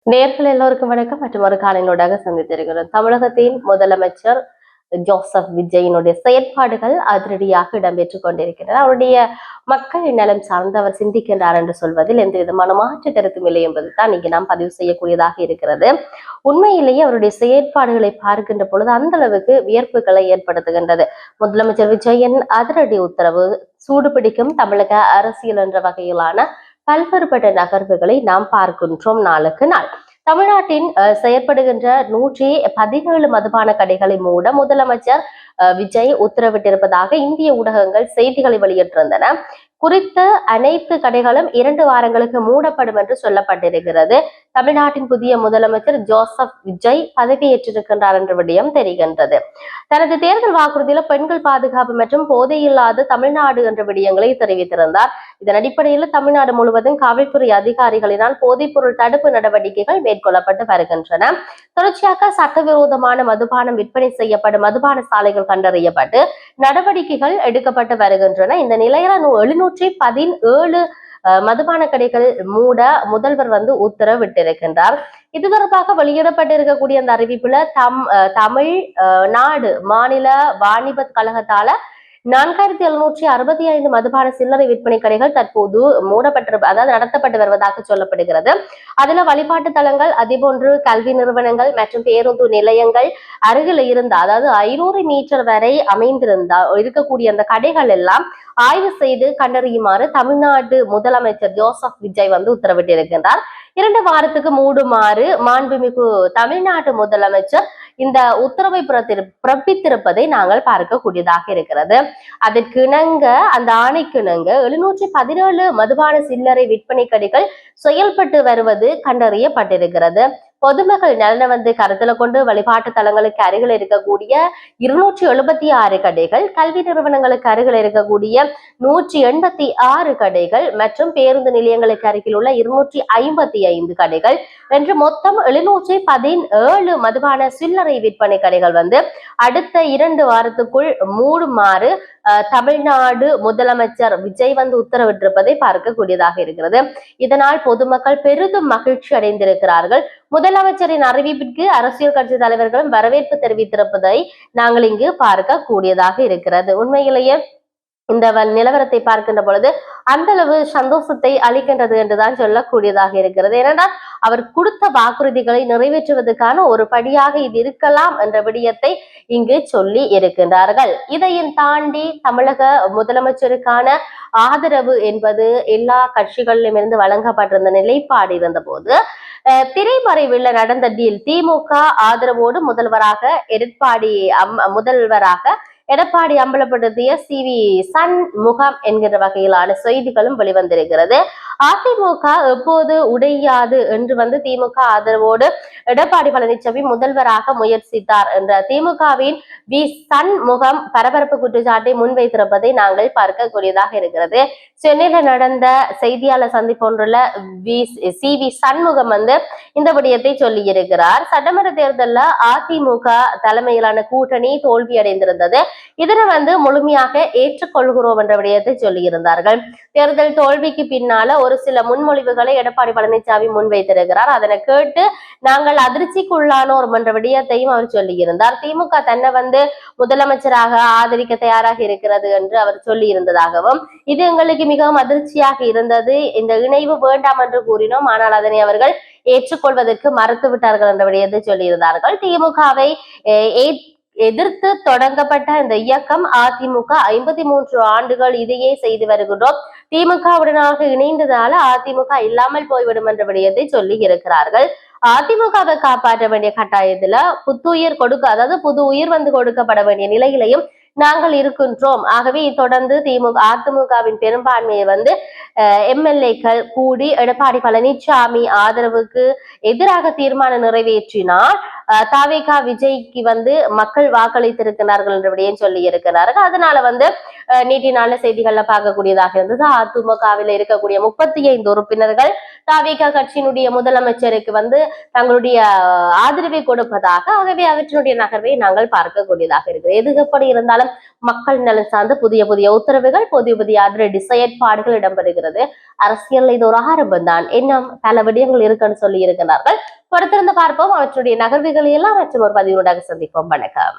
நேர்கள் எல்லோருக்கும் வணக்கம். மற்றும் ஒரு காலையினூடாக சந்தித்திருக்கிறோம். தமிழகத்தின் முதலமைச்சர் ஜோசப் விஜயினுடைய செயற்பாடுகள் அதிரடியாக இடம்பெற்றுக் கொண்டிருக்கின்றன. அவருடைய மக்கள் நலம் சார்ந்து அவர் சிந்திக்கின்றார் என்று சொல்வதில் எந்த விதமான மாற்று கருத்தும் இல்லை என்பதுதான் இங்கு நாம் பதிவு செய்யக்கூடியதாக இருக்கிறது. உண்மையிலேயே அவருடைய செயற்பாடுகளை பார்க்கின்ற பொழுது அந்த அளவுக்கு வியர்ப்புகளை ஏற்படுத்துகின்றது. முதலமைச்சர் விஜயின் அதிரடி உத்தரவு சூடுபிடிக்கும் தமிழக அரசியல் என்ற வகையிலான பல்வேறுபட்ட நகர்வுகளை நாம் பார்க்கின்றோம் நாளுக்கு நாள். தமிழ்நாட்டின் செயற்படுகின்ற 117 மதுபான கடைகளை மூட முதலமைச்சர் விஜய் உத்தரவிட்டிருப்பதாக இந்திய ஊடகங்கள் செய்திகளை வெளியிட்டிருந்தன. குறித்த அனைத்து கடைகளும் 2 வாரங்களுக்கு மூடப்படும் என்று சொல்லப்பட்டிருக்கிறது. தமிழ்நாட்டின் புதிய முதலமைச்சர் ஜோசப் விஜய் பதவியேற்றிருக்கின்றார் என்ற விடயம் தெரிகின்றது. தனது தேர்தல் வாக்குறுதியில பெண்கள் பாதுகாப்பு மற்றும் போதையில்லாத தமிழ்நாடு என்ற விடயங்களை தெரிவித்திருந்தார். இதன் அடிப்படையில் தமிழ்நாடு முழுவதும் காவல்துறை அதிகாரிகளினால் போதைப்பொருள் தடுப்பு நடவடிக்கைகள் மேற்கொள்ளப்பட்டு வருகின்றன. தொடர்ச்சியாக சட்டவிரோதமான மதுபானம் விற்பனை செய்யப்படும் மதுபான சாலைகள் கண்டறியப்பட்டு நடவடிக்கைகள் எடுக்கப்பட்டு வருகின்றன. இந்த நிலையில 717 மதுபான கடைகள் மூட முதல்வர் உத்தரவிட்டிருக்கின்றார். இது தொடர்பாக வெளியிடப்பட்டிருக்கக்கூடிய அந்த அறிவிப்புல தமிழ் நாடு மாநில வாணிப கழகத்தால 4765 மதுபான சில்லறை விற்பனை கடைகள் தற்போது அதாவது நடத்தப்பட்டு வருவதாக சொல்லப்படுகிறது. அதுல வழிபாட்டு தலங்கள், அதேபோன்று கல்வி நிறுவனங்கள் மற்றும் பேருந்து நிலையங்கள் அருகில் இருந்த, அதாவது 500 மீட்டர் வரை இருக்கக்கூடிய அந்த கடைகள் எல்லாம் ஆய்வு செய்து கண்டறியுமாறு தமிழ்நாடு முதலமைச்சர் ஜோசப் விஜய் உத்தரவிட்டிருக்கின்றார். 2 வாரத்துக்கு மூடுமாறு மாண்புமிகு தமிழ்நாட்டு முதலமைச்சர் இந்த உத்தரவை பிறப்பித்திருப்பதை நாங்கள் பார்க்கக்கூடியதாக இருக்கிறது. அதற்கிணங்க அந்த ஆணைக்கிணங்க 717 மதுபான சில்லறை விற்பனை கடைகள் செயல்பட்டு வருவது கண்டறியப்பட்டிருக்கிறது. பொதுமக்கள் நலனை கருத்துல கொண்டு வழிபாட்டு தலங்களுக்கு அருகில் இருக்கக்கூடிய 276 கடைகள், கல்வி நிறுவனங்களுக்கு அருகில் இருக்கக்கூடிய 186 கடைகள் மற்றும் பேருந்து நிலையங்களுக்கு அருகில் உள்ள 255 கடைகள் என்று மொத்தம் 717 மதுபான சில்லறை விற்பனை கடைகள் அடுத்த 2 வாரத்துக்குள் மூடுமாறு தமிழ்நாடு முதலமைச்சர் விஜய் உத்தரவிட்டிருப்பதை பார்க்கக்கூடியதாக இருக்கிறது. இதனால் பொதுமக்கள் பெரிதும் மகிழ்ச்சி அடைந்திருக்கிறார்கள். முதலமைச்சரின் அறிவிப்பிற்கு அரசியல் கட்சி தலைவர்களும் வரவேற்பு தெரிவித்திருப்பதை நாங்கள் இங்கு பார்க்க கூடியதாக இருக்கிறது. உண்மையிலேயே இந்த நிலவரத்தை பார்க்கின்ற பொழுது அந்த அளவு சந்தோஷத்தை அளிக்கின்றது என்றுதான் சொல்லக்கூடியதாக இருக்கிறது. ஏனென்றால் அவர் கொடுத்த வாக்குறுதிகளை நிறைவேற்றுவதற்கான ஒரு படியாக இது இருக்கலாம் என்ற விடயத்தை இங்கு சொல்லி இருக்கின்றார்கள். இதையும் தாண்டி தமிழக முதலமைச்சருக்கான ஆதரவு என்பது எல்லா கட்சிகளிலும் இருந்து வழங்கப்பட்டிருந்த நிலைப்பாடு இருந்த போது திரைமறைவில் நடந்த டீல் திமுக ஆதரவோடு எடப்பாடி அம்பலப்படுத்திய CV சண்முகம் என்கிற வகையிலான செய்திகளும் வெளிவந்திருக்கிறது. அதிமுக எப்போது உடையாது என்று திமுக ஆதரவோடு எடப்பாடி பழனிசாமி முதல்வராக முயற்சித்தார் என்ற திமுகவின் சண்முகம் பரபரப்பு குற்றச்சாட்டை முன்வைத்திருப்பதை நாங்கள் பார்க்கக்கூடியதாக இருக்கிறது. சென்னையில நடந்த செய்தியாளர் சந்திப்பு ஒன்றுல CV சண்முகம் இந்த விடயத்தை சொல்லி இருக்கிறார். சட்டமன்ற தேர்தலில் அதிமுக தலைமையிலான கூட்டணி தோல்வி அடைந்திருந்தது. இதனை முழுமையாக ஏற்றுக்கொள்கிறோம் என்ற விடயத்தை சொல்லி இருந்தார்கள். தேர்தல் தோல்விக்கு பின்னால ஒரு சில முன்மொழிவுகளை எடப்பாடி பழனிசாமி முன்வைத்திருக்கிறார். அதனை கேட்டு நாங்கள் அதிர்ச்சிக்கு உள்ளானோர் என்ற விடயத்தையும் அவர் சொல்லி இருந்தார். திமுக தன்னை முதலமைச்சராக ஆதரிக்க தயாராக இருக்கிறது என்று அவர் சொல்லி இருந்ததாகவும், இது எங்களுக்கு மிகவும் அதிர்ச்சியாக இருந்தது, இந்த இணைவு வேண்டாம் என்று கூறினோம், ஆனால் அதனை அவர்கள் ஏற்றுக்கொள்வதற்கு மறுத்துவிட்டார்கள் என்ற விடயத்தை சொல்லியிருந்தார்கள். திமுகவை எதிர்த்து தொடங்கப்பட்ட இந்த இயக்கம் அதிமுக 53 ஆண்டுகள் இதையே செய்து வருகின்றோம், திமுகவுடனாக இணைந்ததால அதிமுக இல்லாமல் போய்விடும் என்ற விடயத்தை சொல்லி இருக்கிறார்கள். அதிமுகவை காப்பாற்ற வேண்டிய கட்டாயத்துல புது உயிர் கொடுக்கப்பட வேண்டிய நிலையிலையும் நாங்கள் இருக்கின்றோம். ஆகவே தொடர்ந்து அதிமுகவின் பெரும்பான்மையை MLA-க்கள் கூடி எடப்பாடி பழனிசாமி ஆதரவுக்கு எதிராக தீர்மானம் நிறைவேற்றினால் தாவேக விஜய்க்கு மக்கள் வாக்களித்திருக்கிறார்கள் என்ற விடயம் சொல்லி இருக்கிறார்கள். அதனால நேற்று நாள் செய்திகள்ல பார்க்கக்கூடியதாக இருந்தது. அதிமுகவில் இருக்கக்கூடிய 35 உறுப்பினர்கள் தாவேகா கட்சியினுடைய முதலமைச்சருக்கு தங்களுடைய ஆதரவை கொடுப்பதாக, ஆகவே அவற்றினுடைய நகர்வை நாங்கள் பார்க்கக்கூடியதாக இருக்கிறது. எது எப்படி இருந்தாலும் மக்கள் நலன் சார்ந்த புதிய புதிய உத்தரவுகள், புதிய புதிய அதிரடி செயற்பாடுகள் இடம்பெறுகிறது. அரசியல் இது ஒரு ஆரம்பம் தான், இன்னும் பல விடயங்கள் இருக்குன்னு சொல்லி இருக்கிறார்கள். பொறுத்திருந்து பார்ப்போம். அவற்றுடைய நகர்வுகளை எல்லாம் மற்றும் ஒரு பதிவுடன் சந்திப்போம். வணக்கம்.